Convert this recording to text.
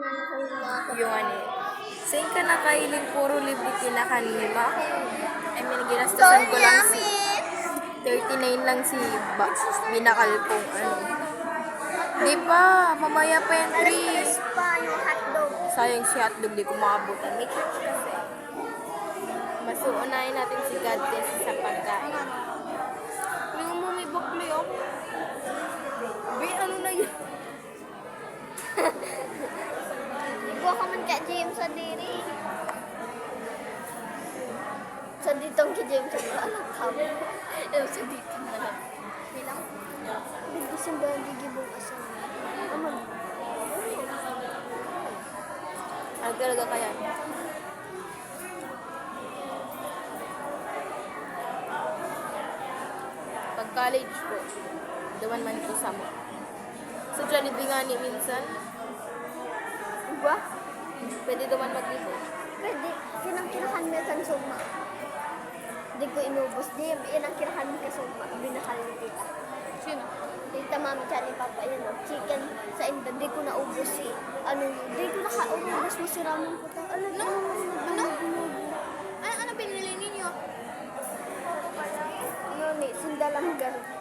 Yung ano, saan ka nakailing puro libre kinakanima? I mean, ginastasan ko lang si 39 lang si binakal kong ano. Di pa, mamaya pa yung 3. pa yung hotdog. Sayang si hotdog, di ko makabutan. May church kasi. Mas uunahin natin si God kasi sa pagkain. Tingnan mo may bakli oh. Be, ano na yun? Ikaw ka man ka James sa diri. Sa ditong ki James sa anak ka. Sa dito na lang. Bilang. Bigyan siya ba gigibong asa. Aman. Ano talaga kaya? Pag college ko, dawan man ito sa mo. Sa Jollibee nga ni minsan, Ba? pwede dawan mag-ibo. Pwede. Kinang-kinahan mo sa suma. Di ko inubos. Di, yan ang kinahan mo ka suma. Binakal ni tita. Sino? Tita mami siya ni papa yan o. Chicken sa inda. Di ko naubos si, ano yun. Di ko nakaubos mo si Ramon ko. Ano? Ano binili ninyo? Ano ni, sindalanggar.